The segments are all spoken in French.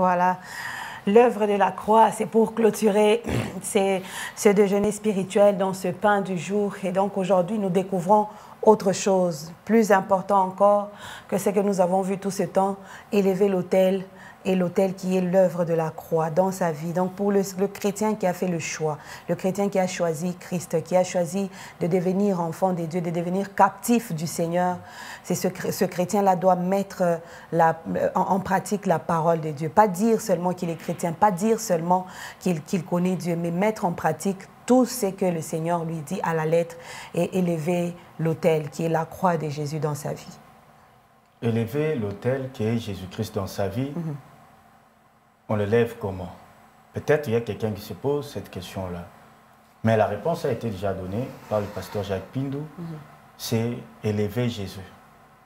Voilà. L'œuvre de la croix, c'est pour clôturer ce déjeuner spirituel dans ce pain du jour. Et donc aujourd'hui, nous découvrons autre chose, plus important encore que ce que nous avons vu tout ce temps, élever l'autel, et l'autel qui est l'œuvre de la croix dans sa vie. Donc pour le chrétien qui a fait le choix, le chrétien qui a choisi Christ, qui a choisi de devenir enfant de Dieu, de devenir captif du Seigneur, c'est ce chrétien-là doit mettre en pratique la parole de Dieu. Pas dire seulement qu'il est chrétien, pas dire seulement qu'il connaît Dieu, mais mettre en pratique tout ce que le Seigneur lui dit à la lettre et élever l'autel qui est la croix de Jésus dans sa vie. Élever l'autel qui est Jésus-Christ dans sa vie, on le lève comment? Peut-être il y a quelqu'un qui se pose cette question-là. Mais la réponse a été déjà donnée par le pasteur Jacques Pindou. C'est élever Jésus.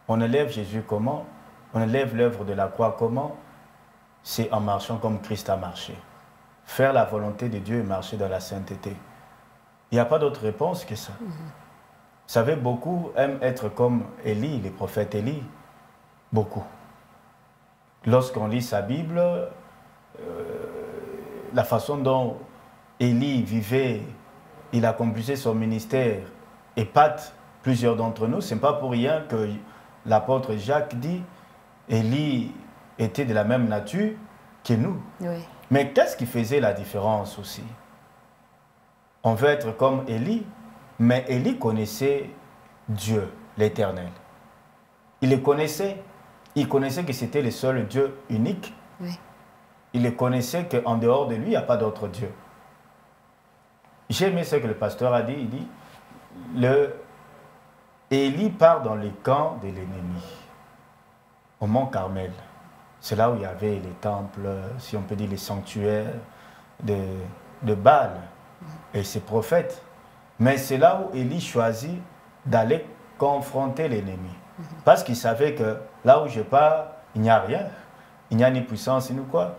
On élève Jésus comment? On élève l'œuvre de la croix comment? C'est en marchant comme Christ a marché. Faire la volonté de Dieu et marcher dans la sainteté. Il n'y a pas d'autre réponse que ça. Vous savez, beaucoup aiment être comme Élie, les prophètes Élie. Beaucoup. Lorsqu'on lit sa Bible, la façon dont Élie vivait, il accomplissait son ministère, épate plusieurs d'entre nous. Ce n'est pas pour rien que l'apôtre Jacques dit Élie était de la même nature que nous. Oui. Mais qu'est-ce qui faisait la différence aussi? On veut être comme Élie, mais Élie connaissait Dieu, l'Éternel. Il le connaissait. Il connaissait que c'était le seul Dieu unique. Oui. Il le connaissait qu'en dehors de lui, il n'y a pas d'autre Dieu. J'ai aimé ce que le pasteur a dit. Il dit, Élie part dans le camp de l'ennemi, au mont Carmel. C'est là où il y avait les temples, si on peut dire les sanctuaires de Baal et ses prophètes. Mais c'est là où Élie choisit d'aller confronter l'ennemi. Parce qu'il savait que là où je pars, il n'y a rien. Il n'y a ni puissance ni quoi.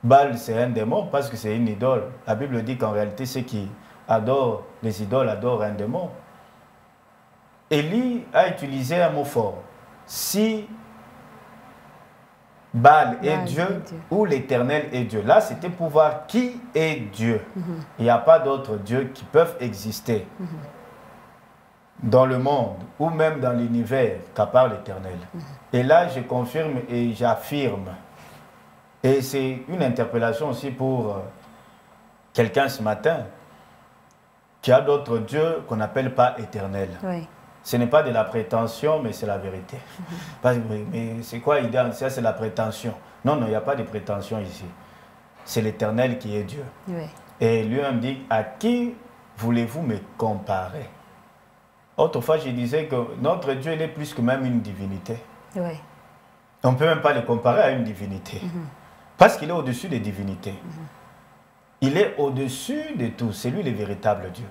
Baal, c'est un démon parce que c'est une idole. La Bible dit qu'en réalité, ceux qui adorent les idoles adorent un démon. Élie a utilisé un mot fort. Si Baal est Dieu ou l'Éternel est Dieu. Là, c'était pour voir qui est Dieu. Il n'y a pas d'autres dieux qui peuvent exister dans le monde ou même dans l'univers qu'à part l'Éternel. Et là, je confirme et j'affirme. Et c'est une interpellation aussi pour quelqu'un ce matin qui a d'autres dieux qu'on n'appelle pas éternels. Oui. Ce n'est pas de la prétention, mais c'est la vérité. Mais c'est quoi l'idée? Ça, c'est la prétention. Non, non, il n'y a pas de prétention ici. C'est l'Éternel qui est Dieu. Oui. Et lui-même dit, à qui voulez-vous me comparer? Autrefois, je disais que notre Dieu, il est plus que même une divinité. Oui. On ne peut même pas le comparer à une divinité. Parce qu'il est au-dessus des divinités. Il est au-dessus de tout. C'est lui le véritable Dieu.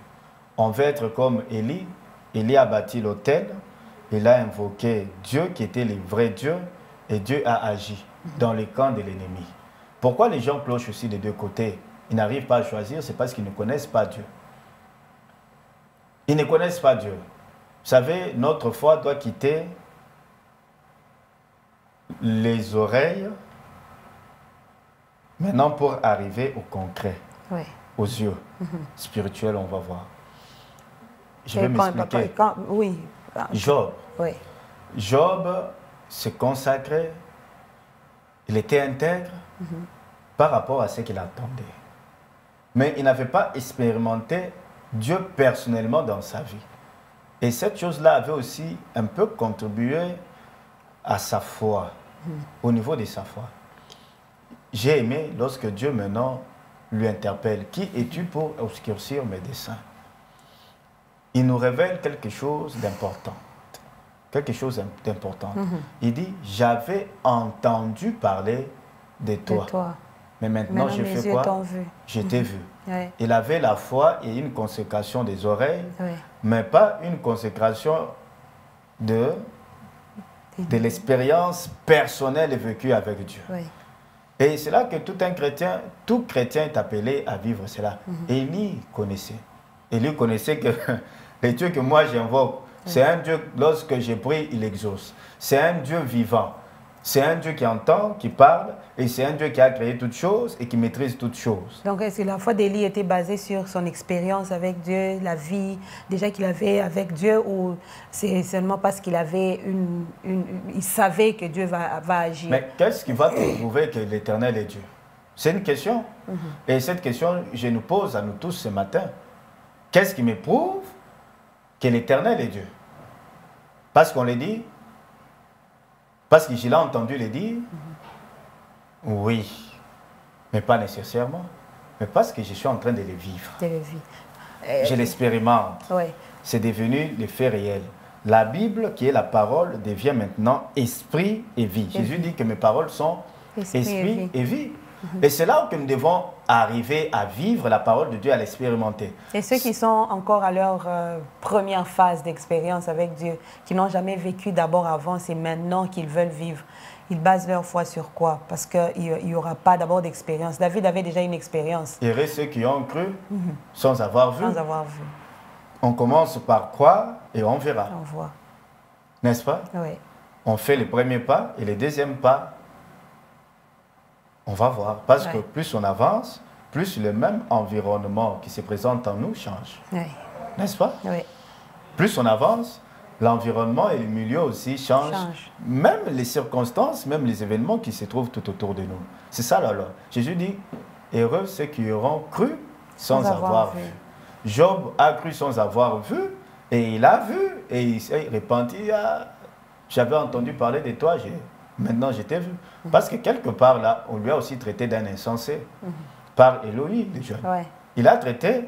On veut être comme Élie. Élie a bâti l'autel. Il a invoqué Dieu qui était le vrai Dieu. Et Dieu a agi dans le camp de l'ennemi. Pourquoi les gens clochent aussi des deux côtés? Ils n'arrivent pas à choisir. C'est parce qu'ils ne connaissent pas Dieu. Ils ne connaissent pas Dieu. Vous savez, notre foi doit quitter les oreilles maintenant pour arriver au concret, aux yeux spirituels, on va voir. Je vais m'expliquer. Oui. Job. Oui. Job se consacrait, il était intègre par rapport à ce qu'il attendait. Mais il n'avait pas expérimenté Dieu personnellement dans sa vie. Et cette chose-là avait aussi un peu contribué à sa foi, au niveau de sa foi. J'ai aimé lorsque Dieu maintenant lui interpelle, qui es-tu pour obscurcir mes desseins? Il nous révèle quelque chose d'important. Quelque chose d'important. Il dit, j'avais entendu parler de toi. Mais maintenant, je fais quoi? Je t'ai vu. Oui. Il avait la foi et une consécration des oreilles, mais pas une consécration de l'expérience personnelle et vécue avec Dieu. Oui. Et c'est là que tout chrétien est appelé à vivre cela. Élie connaissait. Élie connaissait que le Dieu que moi j'invoque, c'est un Dieu, lorsque je prie, il exauce. C'est un Dieu vivant. C'est un Dieu qui entend, qui parle, et c'est un Dieu qui a créé toutes choses et qui maîtrise toutes choses. Donc, est-ce que la foi d'Élie était basée sur son expérience avec Dieu, la vie déjà qu'il avait avec Dieu, ou c'est seulement parce qu'il avait il savait que Dieu va agir? Mais qu'est-ce qui va te prouver que l'Éternel est Dieu? C'est une question. Et cette question, je nous pose à nous tous ce matin. Qu'est-ce qui me prouve que l'Éternel est Dieu? Parce qu'on le dit, parce que je l'ai entendu le dire, oui, mais pas nécessairement, mais parce que je suis en train de le vivre. Je l'expérimente. Oui. C'est devenu le fait réel. La Bible, qui est la parole, devient maintenant esprit et vie. Jésus dit que mes paroles sont esprit et vie. Et c'est là où nous devons arriver à vivre la parole de Dieu, à l'expérimenter. Et ceux qui sont encore à leur première phase d'expérience avec Dieu, qui n'ont jamais vécu d'abord avant, c'est maintenant qu'ils veulent vivre. Ils basent leur foi sur quoi? Parce qu'il n'y aura pas d'abord d'expérience. David avait déjà une expérience. Heureux ceux qui ont cru sans avoir vu. Sans avoir vu. On commence par croire et on verra. On voit. N'est-ce pas? Oui. On fait le premier pas et le deuxième pas, on va voir. Parce que plus on avance, plus le même environnement qui se présente en nous change. Oui. N'est-ce pas? Oui. Plus on avance, l'environnement et le milieu aussi changent. Même les circonstances, même les événements qui se trouvent tout autour de nous. C'est ça la loi. Jésus dit, heureux ceux qui auront cru sans avoir vu. Job a cru sans avoir vu, et il a vu, et il s'est repenti. J'avais entendu parler de toi, maintenant je t'ai vu. Parce que quelque part là, on lui a aussi traité d'un insensé. Par Elohim, le jeune. Ouais. Il a traité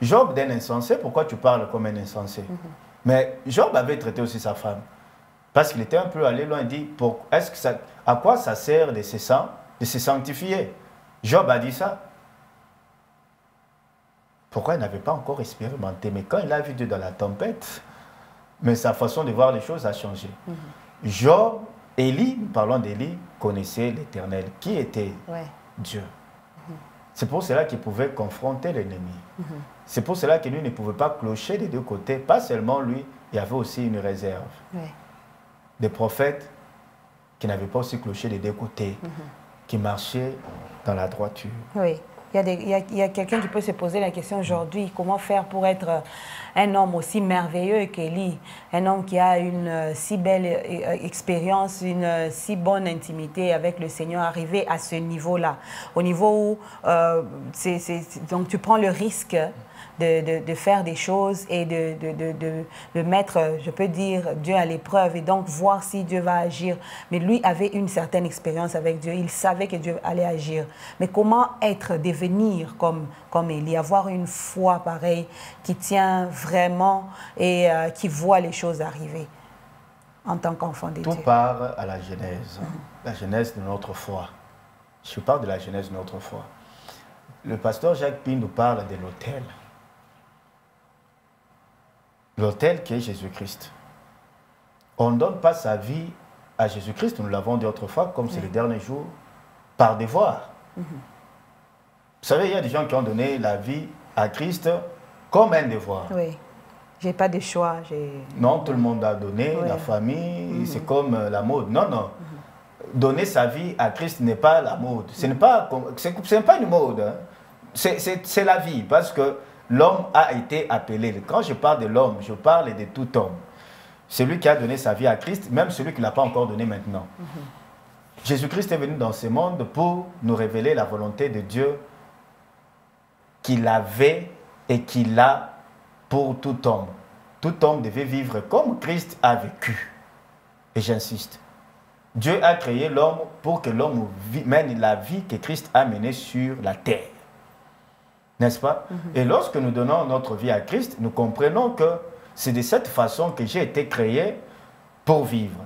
Job d'un insensé. Pourquoi tu parles comme un insensé? Mais Job avait traité aussi sa femme. Parce qu'il était un peu allé loin. Il dit, à quoi ça sert de se sanctifier? Job a dit ça. Pourquoi il n'avait pas encore expérimenté? Mais quand il a vu Dieu dans la tempête, mais sa façon de voir les choses a changé. Job, Élie, nous parlons d'Élie, connaissait l'Éternel. Qui était Dieu? C'est pour cela qu'il pouvait confronter l'ennemi. C'est pour cela que lui ne pouvait pas clocher des deux côtés. Pas seulement lui, il y avait aussi une réserve. Des prophètes qui n'avaient pas aussi cloché des deux côtés, qui marchaient dans la droiture. Oui. Il y a quelqu'un qui peut se poser la question aujourd'hui, comment faire pour être un homme aussi merveilleux qu'Élie, un homme qui a une si belle expérience, une si bonne intimité avec le Seigneur, arriver à ce niveau-là, au niveau où donc tu prends le risque de faire des choses et de mettre, je peux dire, Dieu à l'épreuve et donc voir si Dieu va agir. Mais lui avait une certaine expérience avec Dieu. Il savait que Dieu allait agir. Mais comment devenir comme Élie, avoir une foi pareille qui tient vraiment et qui voit les choses arriver en tant qu'enfant de Dieu? Tout part à la genèse, la genèse de notre foi. Je parle de la genèse de notre foi. Le pasteur Jacques Pin nous parle de l'autel. L'autel qui est Jésus-Christ. On ne donne pas sa vie à Jésus-Christ, nous l'avons dit autrefois, comme c'est le dernier jour, par devoir. Vous savez, il y a des gens qui ont donné la vie à Christ comme un devoir. Oui, j'ai pas de choix. Non, tout le monde a donné, la famille, c'est comme la mode. Non, non. Donner sa vie à Christ n'est pas la mode. Ce n'est pas une mode. Hein. C'est la vie, parce que l'homme a été appelé. Quand je parle de l'homme, je parle de tout homme. Celui qui a donné sa vie à Christ, même celui qui ne l'a pas encore donné maintenant. Jésus-Christ est venu dans ce monde pour nous révéler la volonté de Dieu qu'il avait et qu'il a pour tout homme. Tout homme devait vivre comme Christ a vécu. Et j'insiste. Dieu a créé l'homme pour que l'homme mène la vie que Christ a menée sur la terre. N'est-ce pas? Et lorsque nous donnons notre vie à Christ, nous comprenons que c'est de cette façon que j'ai été créé pour vivre.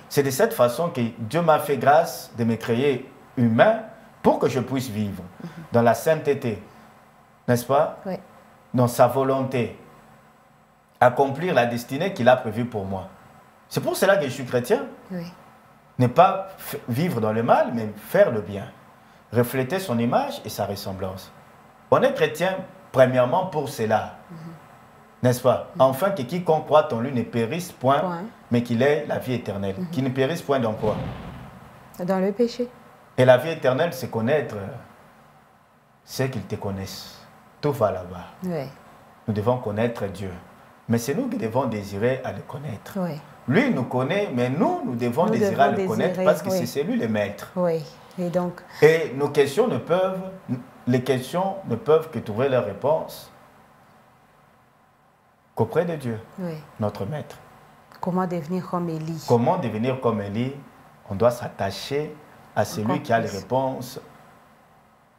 C'est de cette façon que Dieu m'a fait grâce de me créer humain pour que je puisse vivre dans la sainteté. N'est-ce pas? Dans sa volonté. Accomplir la destinée qu'il a prévue pour moi. C'est pour cela que je suis chrétien. Ne pas vivre dans le mal, mais faire le bien. Refléter son image et sa ressemblance. On est chrétien, premièrement, pour cela. N'est-ce pas? Enfin, que quiconque croit en lui ne périsse point, mais qu'il ait la vie éternelle. Qui ne périsse point dans quoi? Dans le péché. Et la vie éternelle, c'est connaître, c'est qu'ils te connaissent. Tout va là-bas. Oui. Nous devons connaître Dieu. Mais c'est nous qui devons désirer à le connaître. Oui. Lui nous connaît, mais nous devons désirer à le connaître parce que c'est lui le maître. Oui. Et donc... Et les questions ne peuvent que trouver leur réponse qu'auprès de Dieu, notre maître. Comment devenir comme Élie? Comment devenir comme Élie? On doit s'attacher à celui qui a les réponses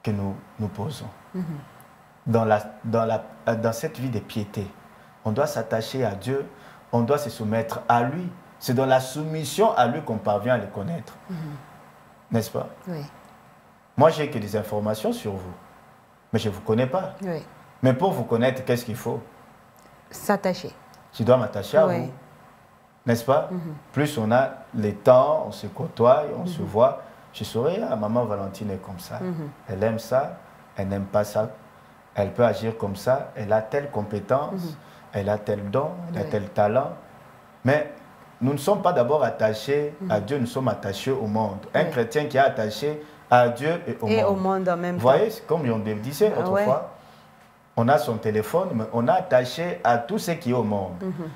que nous posons. Dans cette vie de piété, on doit s'attacher à Dieu, on doit se soumettre à lui. C'est dans la soumission à lui qu'on parvient à le connaître. N'est-ce pas? Oui. Moi, j'ai que des informations sur vous, mais je ne vous connais pas. Oui. Mais pour vous connaître, qu'est-ce qu'il faut? S'attacher. Je dois m'attacher à vous. N'est-ce pas? Plus on a le temps, on se côtoie, on se voit. Je saurais, maman Valentine est comme ça. Elle aime ça, elle n'aime pas ça. Elle peut agir comme ça, elle a telle compétence, elle a tel don, elle a tel talent. Mais nous ne sommes pas d'abord attachés à Dieu, nous sommes attachés au monde. Un chrétien qui est attaché à Dieu et au monde. Et au monde en même temps. Vous voyez, comme on disait autrefois, on a son téléphone, mais on est attaché à tout ce qui est au monde.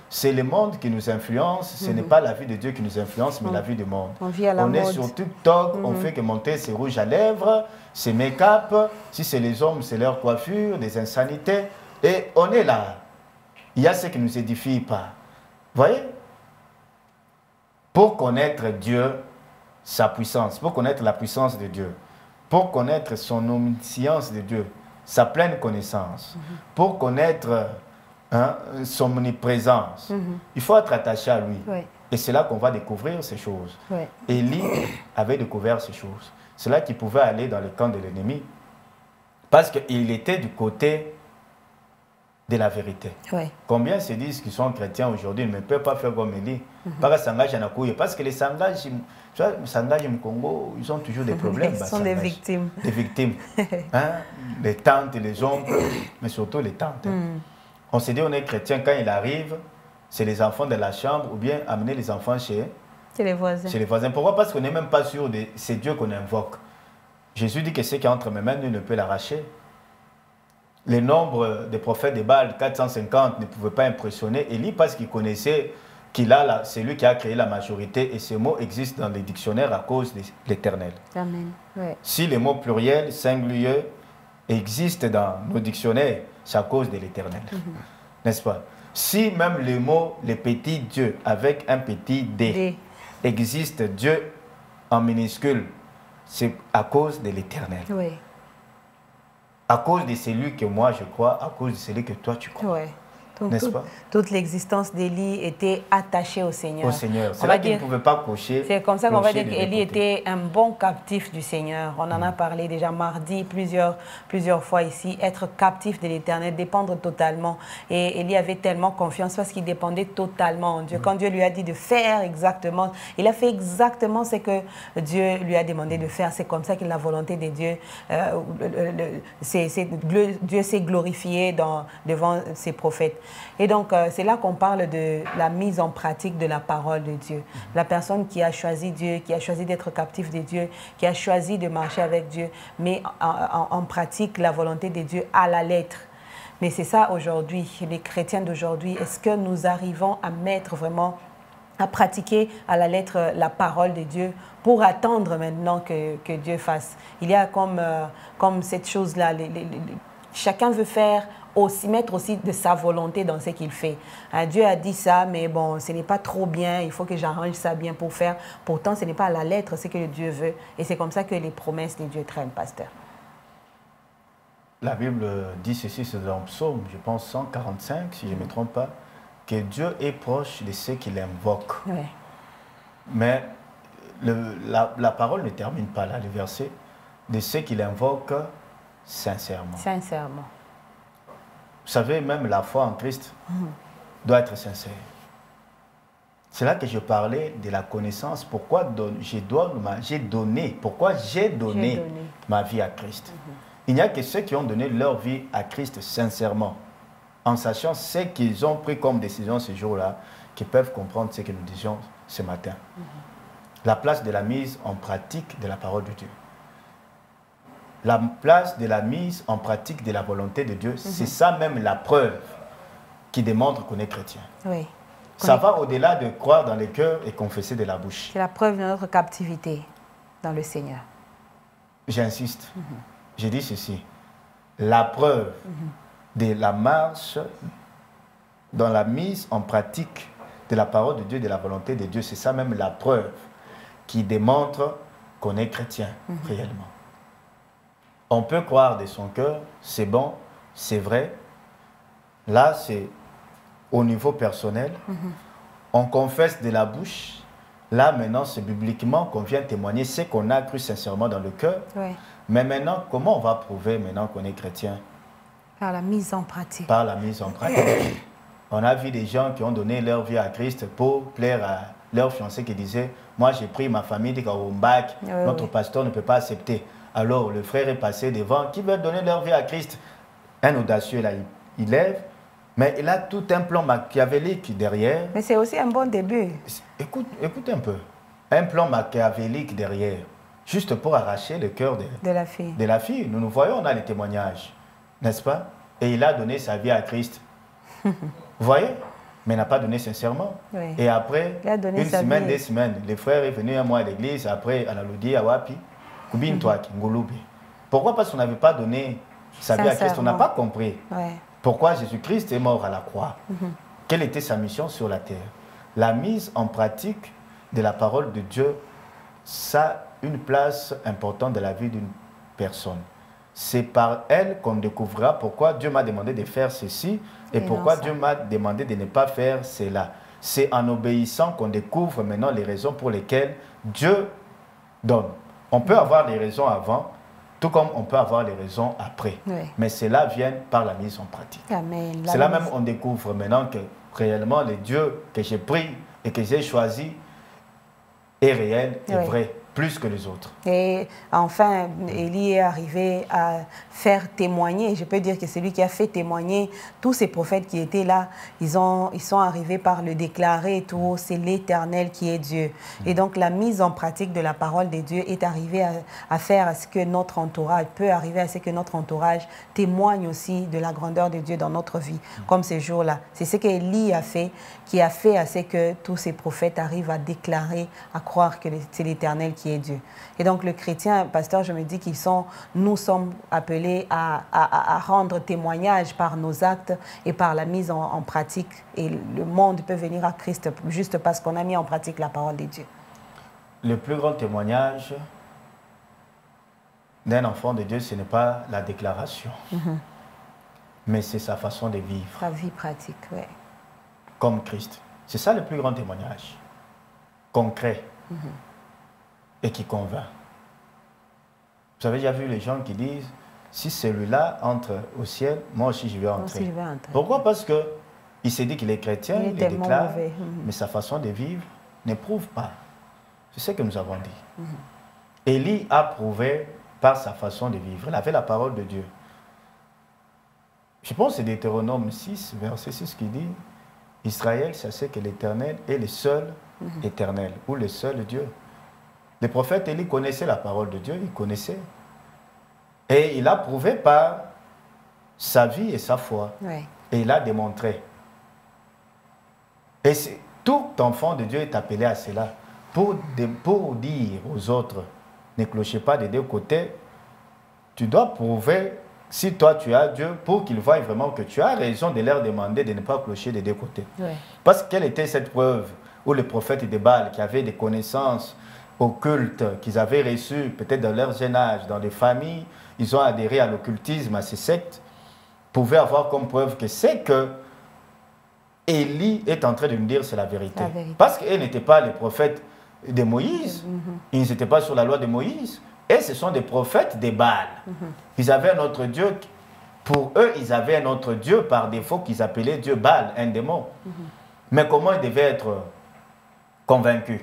C'est le monde qui nous influence, ce n'est pas la vie de Dieu qui nous influence, mais la vie du monde. On vit à la mode. Est sur TikTok, on fait que monter ses rouges à lèvres, ses make-up, si c'est les hommes, c'est leur coiffure, des insanités. Et on est là. Il y a ce qui ne nous édifie pas. Vous voyez? Pour connaître Dieu, sa puissance, pour connaître la puissance de Dieu, pour connaître son omniscience de Dieu, sa pleine connaissance, pour connaître son omniprésence, il faut être attaché à lui. Et c'est là qu'on va découvrir ces choses. Élie avait découvert ces choses. C'est là qu'il pouvait aller dans le camp de l'ennemi parce qu'il était du côté de la vérité. Combien se disent qu'ils sont chrétiens aujourd'hui ne peuvent pas faire comme Élie? Parce que les sangages au Congo, ils ont toujours des problèmes. Ils sont des victimes. Des victimes. Les tantes, les oncles, mais surtout les tantes. On se dit on est chrétien quand il arrive, c'est les enfants de la chambre ou bien amener les enfants chez les voisins. Chez les voisins. Pourquoi? Parce qu'on n'est même pas sûr de c'est Dieu qu'on invoque. Jésus dit que ce qui est entre mes mains, nul ne peut l'arracher. Le nombre des prophètes de Baal, 450, ne pouvait pas impressionner Élie parce qu'il connaissait c'est lui qui a créé la majorité et ces mots existent dans les dictionnaires à cause de l'Éternel. Amen. Si les mots pluriels, singuliers existent dans nos dictionnaires, c'est à cause de l'Éternel. N'est-ce pas? Si même le mot, le petit Dieu, avec un petit D, existe, Dieu en minuscule, c'est à cause de l'Éternel. À cause de celui que moi je crois, à cause de celui que toi tu crois. N'est-ce pas? Toute l'existence d'Élie était attachée au Seigneur. Au Seigneur. C'est là qu'il ne pouvait pas cocher. C'est comme ça qu'on va dire qu'Élie était un bon captif du Seigneur. On en a parlé déjà mardi plusieurs fois ici. Être captif de l'Éternel, dépendre totalement. Et Élie avait tellement confiance parce qu'il dépendait totalement en Dieu. Quand Dieu lui a dit de faire exactement, il a fait exactement ce que Dieu lui a demandé de faire. C'est comme ça que la volonté de Dieu, Dieu s'est glorifié devant ses prophètes. Et donc, c'est là qu'on parle de la mise en pratique de la parole de Dieu. La personne qui a choisi Dieu, qui a choisi d'être captif de Dieu, qui a choisi de marcher avec Dieu, mais en pratique la volonté de Dieu à la lettre. Mais c'est ça aujourd'hui, les chrétiens d'aujourd'hui. Est-ce que nous arrivons à mettre vraiment, à pratiquer à la lettre la parole de Dieu pour attendre maintenant que Dieu fasse? Il y a comme cette chose-là, chacun veut faire mettre aussi de sa volonté dans ce qu'il fait. Dieu a dit ça, mais bon, ce n'est pas trop bien, il faut que j'arrange ça bien pour faire. Pourtant, ce n'est pas à la lettre ce que Dieu veut. Et c'est comme ça que les promesses de Dieu traînent, pasteur. La Bible dit ceci, c'est dans le psaume, je pense 145, si je ne me trompe pas, que Dieu est proche de ceux qui l'invoquent. Mais la parole ne termine pas là, le verset, de ceux qui l'invoquent sincèrement. Sincèrement. Vous savez, même la foi en Christ doit être sincère. C'est là que je parlais de la connaissance. Pourquoi j'ai donné ma vie à Christ. Il n'y a que ceux qui ont donné leur vie à Christ sincèrement en sachant ce qu'ils ont pris comme décision ce jour-là, qui peuvent comprendre ce que nous disions ce matin. La place de la mise en pratique de la parole de Dieu. La place de la mise en pratique de la volonté de Dieu, c'est ça même la preuve qui démontre qu'on est chrétien. Oui. Ça va au-delà de croire dans le cœur et confesser de la bouche. C'est la preuve de notre captivité dans le Seigneur. J'insiste. Je dis ceci. La preuve de la marche dans la mise en pratique de la parole de Dieu, de la volonté de Dieu, c'est ça même la preuve qui démontre qu'on est chrétien réellement. On peut croire de son cœur, c'est bon, c'est vrai. Là, c'est au niveau personnel. On confesse de la bouche. Là, maintenant, c'est bibliquement qu'on vient témoigner ce qu'on a cru sincèrement dans le cœur. Oui. Mais maintenant, comment on va prouver maintenant qu'on est chrétien? Par la mise en pratique. Par la mise en pratique. On a vu des gens qui ont donné leur vie à Christ pour plaire à leur fiancé qui disait « Moi, j'ai pris ma famille de Kaoumbak, notre pasteur ne peut pas accepter. » Alors, le frère est passé devant. Qui veut donner leur vie à Christ? Un audacieux, là, il lève. Mais il a tout un plan machiavélique derrière. Mais c'est aussi un bon début. Écoute un peu. Un plan machiavélique derrière. Juste pour arracher le cœur de la fille. De la fille. Nous voyons, on a les témoignages. N'est-ce pas? Et il a donné sa vie à Christ. Vous voyez? Mais il n'a pas donné sincèrement. Oui. Et après, il a donné une semaine, 2 semaines, le frère est venu un mois à l'église. Après, à la Lodi, à Wapi. Pourquoi? Parce qu'on n'avait pas donné sa vie à Christ. On n'a pas compris. Ouais. Pourquoi Jésus-Christ est mort à la croix? Quelle était sa mission sur la terre? La mise en pratique de la parole de Dieu, ça a une place importante dans la vie d'une personne. C'est par elle qu'on découvrira pourquoi Dieu m'a demandé de faire ceci et pourquoi Dieu m'a demandé de ne pas faire cela. C'est en obéissant qu'on découvre maintenant les raisons pour lesquelles Dieu donne. On peut avoir les raisons avant, tout comme on peut avoir les raisons après. Oui. Mais cela vient par la mise en pratique. C'est là même on découvre maintenant que réellement le Dieu que j'ai pris et que j'ai choisi est réel et vrai, plus que les autres. Et enfin, Élie est arrivé à faire témoigner, je peux dire que c'est lui qui a fait témoigner tous ces prophètes qui étaient là, ils sont arrivés par le déclarer et tout, c'est l'Éternel qui est Dieu. Et donc la mise en pratique de la parole de Dieu est arrivée à faire à ce que notre entourage, peut arriver à ce que notre entourage témoigne aussi de la grandeur de Dieu dans notre vie, comme ces jours-là. C'est ce qu'Élie a fait, qui a fait à ce que tous ces prophètes arrivent à déclarer, à croire que c'est l'Éternel qui est Dieu. Et donc le chrétien, pasteur, je me dis nous sommes appelés à rendre témoignage par nos actes et par la mise en pratique. Et le monde peut venir à Christ juste parce qu'on a mis en pratique la parole de Dieu. Le plus grand témoignage d'un enfant de Dieu, ce n'est pas la déclaration, mais c'est sa façon de vivre. Sa vie pratique, oui. Comme Christ. C'est ça le plus grand témoignage. Concret. Et qui convainc. Vous avez déjà vu les gens qui disent, si celui-là entre au ciel, moi aussi je vais entrer. Pourquoi? Parce qu'il s'est dit qu'il est chrétien, il déclare, mais sa façon de vivre ne prouve pas. C'est ce que nous avons dit. Élie a prouvé par sa façon de vivre. Il avait la parole de Dieu. Je pense que c'est Deutéronome 6, verset 6 qui dit, Israël, sachez que l'Éternel est le seul éternel, ou le seul Dieu. Le prophète Élie connaissait la parole de Dieu, il connaissait. Et il a prouvé par sa vie et sa foi. Oui. Et il a démontré. Et tout enfant de Dieu est appelé à cela. Pour dire aux autres, ne clochez pas des deux côtés, tu dois prouver, si toi tu as Dieu, pour qu'ils voient vraiment que tu as raison de leur demander de ne pas clocher des deux côtés. Oui. Parce que quelle était cette preuve où le prophète de Baal, qui avait des connaissances occultes qu'ils avaient reçues peut-être dans leur jeune âge, dans des familles, ils ont adhéré à l'occultisme, à ces sectes, pouvaient avoir comme preuve que c'est que Élie est en train de nous dire c'est la vérité. Parce qu'ils n'étaient pas les prophètes de Moïse, ils n'étaient pas sur la loi de Moïse, et ce sont des prophètes de Baal. Ils avaient un autre Dieu, pour eux, ils avaient un autre Dieu par défaut qu'ils appelaient Dieu Baal, un démon. Mais comment ils devaient être convaincus?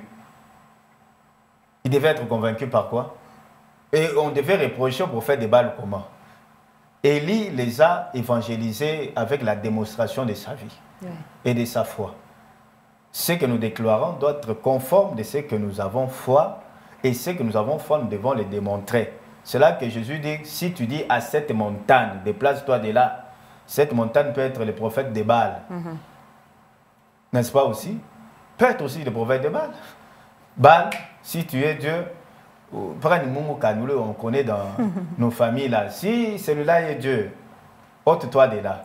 Ils devaient être convaincus par quoi? Et on devait reprocher au prophète de Baal comment? Élie les a évangélisés avec la démonstration de sa vie et de sa foi. Ce que nous déclarons doit être conforme de ce que nous avons foi, et ce que nous avons foi, nous devons le démontrer. C'est là que Jésus dit, si tu dis à cette montagne, déplace-toi de là, cette montagne peut être le prophète de Baal. N'est-ce pas aussi? Peut être aussi le prophète de Baal. Baal, si tu es Dieu, on connaît dans nos familles là, si celui-là est Dieu, ôte-toi de là.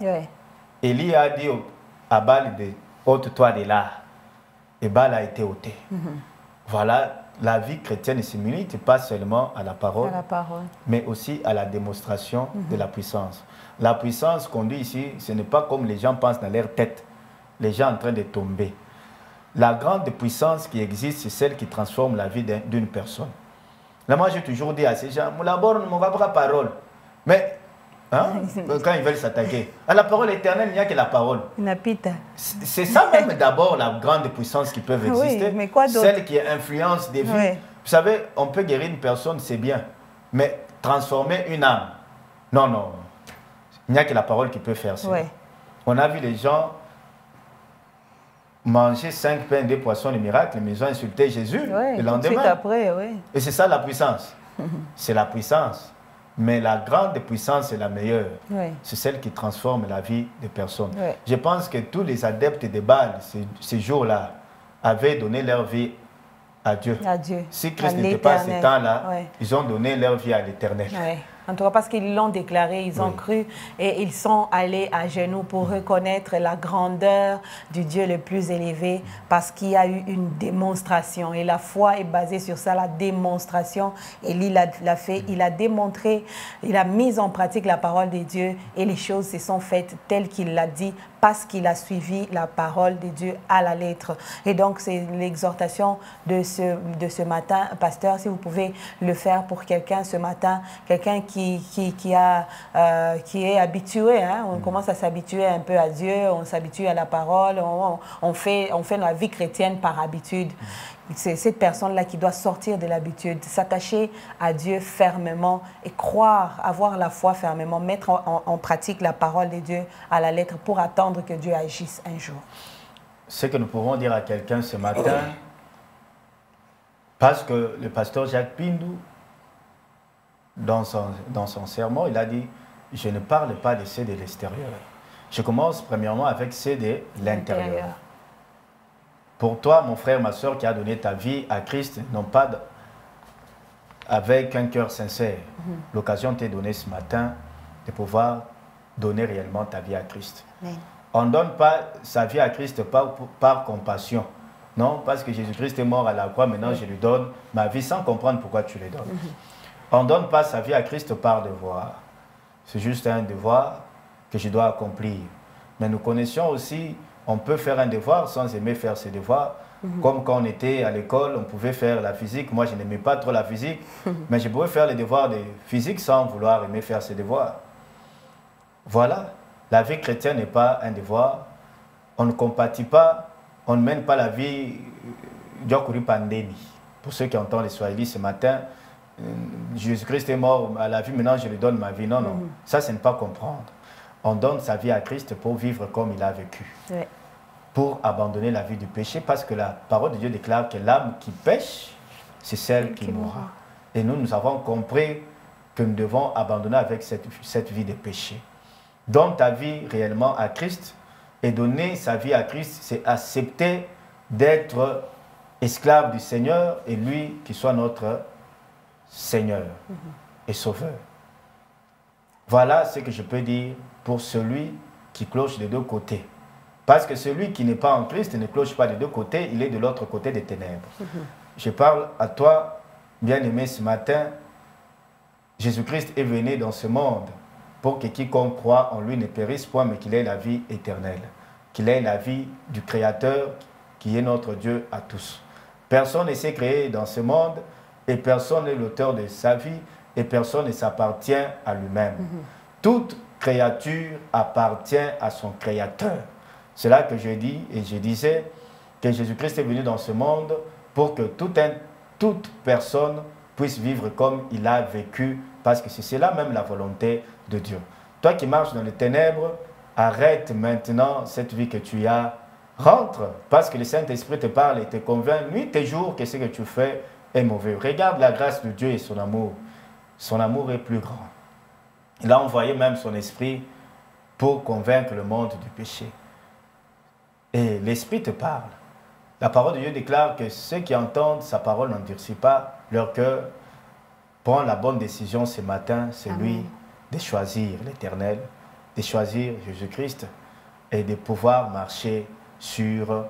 Élie a dit à Baal, ôte-toi de là. Et Baal a été ôté. Voilà, la vie chrétienne se limite pas seulement à la parole, mais aussi à la démonstration de la puissance. La puissance qu'on dit ici, ce n'est pas comme les gens pensent dans leur tête, les gens en train de tomber. La grande puissance qui existe, c'est celle qui transforme la vie d'une personne. Là, moi, j'ai toujours dit à ces gens, d'abord, on ne va pas parole. Mais, hein, quand ils veulent s'attaquer, à la parole éternelle, il n'y a que la parole. C'est ça même d'abord la grande puissance qui peut exister. Oui, mais quoi d'autre? Celle qui influence des vies. Vous savez, on peut guérir une personne, c'est bien. Mais transformer une âme, non, non. Il n'y a que la parole qui peut faire ça. On a vu les gens manger 5 pains et 2 poissons de miracle, mais ils ont insulté Jésus le lendemain. Et c'est ça la puissance. C'est la puissance. Mais la grande puissance est la meilleure. C'est celle qui transforme la vie des personnes. Je pense que tous les adeptes de Baal, ces jours-là, avaient donné leur vie à Dieu. Si Christ n'était pas à ce temps-là, ils ont donné leur vie à l'Éternel. En tout cas, parce qu'ils l'ont déclaré, ils ont cru et ils sont allés à genoux pour reconnaître la grandeur du Dieu le plus élevé, parce qu'il y a eu une démonstration. Et la foi est basée sur ça, la démonstration. Élie l'a fait, il a démontré, il a mis en pratique la parole de Dieu et les choses se sont faites telles qu'il l'a dit, parce qu'il a suivi la parole de Dieu à la lettre. Et donc, c'est l'exhortation de ce matin. Pasteur, si vous pouvez le faire pour quelqu'un ce matin, quelqu'un qui est habitué, hein, on commence à s'habituer un peu à Dieu, on s'habitue à la parole, on fait la vie chrétienne par habitude. C'est cette personne-là qui doit sortir de l'habitude, s'attacher à Dieu fermement et croire, avoir la foi fermement, mettre en pratique la parole de Dieu à la lettre pour attendre que Dieu agisse un jour. Ce que nous pouvons dire à quelqu'un ce matin, parce que le pasteur Jacques Pindou, dans son sermon, il a dit « Je ne parle pas de ceux de l'extérieur. Je commence premièrement avec ceux de l'intérieur. » Pour toi, mon frère, ma soeur, qui a donné ta vie à Christ, non pas avec un cœur sincère. L'occasion t'est donnée ce matin de pouvoir donner réellement ta vie à Christ. On ne donne pas sa vie à Christ par compassion. Non, parce que Jésus-Christ est mort à la croix, maintenant je lui donne ma vie sans comprendre pourquoi tu le donnes. On ne donne pas sa vie à Christ par devoir. C'est juste un devoir que je dois accomplir. Mais nous connaissions aussi, on peut faire un devoir sans aimer faire ses devoirs. Comme quand on était à l'école, on pouvait faire la physique. Moi, je n'aimais pas trop la physique, mais je pouvais faire les devoirs de physique sans vouloir aimer faire ses devoirs. Voilà, la vie chrétienne n'est pas un devoir. On ne compatit pas, on ne mène pas la vie d'Yokuri Pandémie. Pour ceux qui entendent les Swahili ce matin, Jésus-Christ est mort à la vie, maintenant je lui donne ma vie. Non, non, ça, c'est ne pas comprendre. On donne sa vie à Christ pour vivre comme il a vécu. Pour abandonner la vie du péché, parce que la parole de Dieu déclare que l'âme qui pêche, c'est celle qui mourra. Et nous avons compris que nous devons abandonner avec cette vie de péché. Donne ta vie réellement à Christ, et donner sa vie à Christ, c'est accepter d'être esclave du Seigneur, et lui qui soit notre Seigneur et Sauveur. Voilà ce que je peux dire pour celui qui cloche des deux côtés. Parce que celui qui n'est pas en Christ ne cloche pas des deux côtés, il est de l'autre côté des ténèbres. Je parle à toi, bien-aimé, ce matin. Jésus-Christ est venu dans ce monde pour que quiconque croit en lui ne périsse point, mais qu'il ait la vie éternelle. Qu'il ait la vie du Créateur, qui est notre Dieu à tous. Personne ne s'est créé dans ce monde, et personne n'est l'auteur de sa vie, et personne ne s'appartient à lui-même. Toute créature appartient à son Créateur. C'est là que je dis, et je disais, que Jésus-Christ est venu dans ce monde pour que toute personne puisse vivre comme il a vécu, parce que c'est cela même la volonté de Dieu. Toi qui marches dans les ténèbres, arrête maintenant cette vie que tu as. Rentre, parce que le Saint-Esprit te parle et te convainc nuit et jour que ce que tu fais est mauvais. Regarde la grâce de Dieu et son amour. Son amour est plus grand. Il a envoyé même son esprit pour convaincre le monde du péché. Et l'Esprit te parle. La parole de Dieu déclare que ceux qui entendent sa parole n'endurcissent pas leur cœur. Prends la bonne décision ce matin, c'est lui de choisir l'Éternel, de choisir Jésus-Christ et de pouvoir marcher sur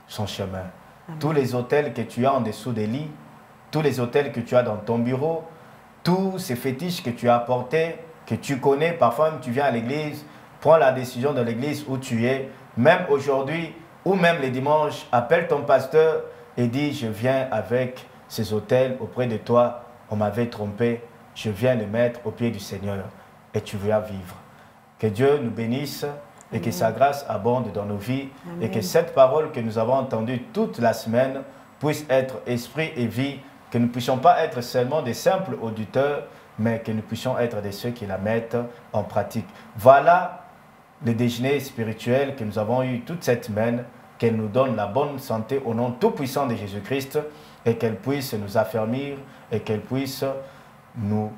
son chemin. Amen. Tous les hôtels que tu as en dessous des lits, tous les hôtels que tu as dans ton bureau, tous ces fétiches que tu as apportés, que tu connais, parfois même tu viens à l'église, prends la décision de l'église où tu es, même aujourd'hui, ou même les dimanches, appelle ton pasteur et dis, je viens avec ces hôtels auprès de toi, on m'avait trompé, je viens les mettre au pied du Seigneur et tu vas vivre. Que Dieu nous bénisse et que sa grâce abonde dans nos vies. Amen. Et que cette parole que nous avons entendue toute la semaine puisse être esprit et vie, que nous ne puissions pas être seulement des simples auditeurs, mais que nous puissions être de ceux qui la mettent en pratique. Voilà le déjeuner spirituel que nous avons eu toute cette semaine, qu'elle nous donne la bonne santé au nom tout-puissant de Jésus-Christ et qu'elle puisse nous affermir et qu'elle puisse nous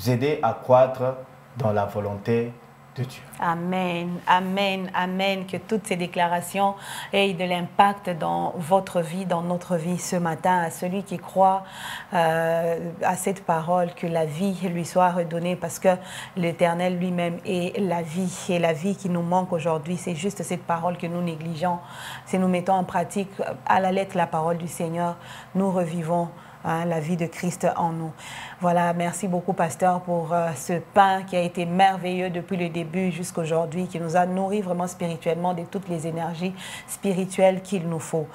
aider à croître dans la volonté de Dieu. Amen, amen, amen. Que toutes ces déclarations aient de l'impact dans votre vie, dans notre vie ce matin. À celui qui croit à cette parole, que la vie lui soit redonnée parce que l'Éternel lui-même est la vie. Et la vie qui nous manque aujourd'hui, c'est juste cette parole que nous négligeons. Si nous mettons en pratique à la lettre la parole du Seigneur, nous revivons la vie de Christ en nous. Voilà, merci beaucoup, pasteur, pour ce pain qui a été merveilleux depuis le début jusqu'à aujourd'hui, qui nous a nourris vraiment spirituellement de toutes les énergies spirituelles qu'il nous faut.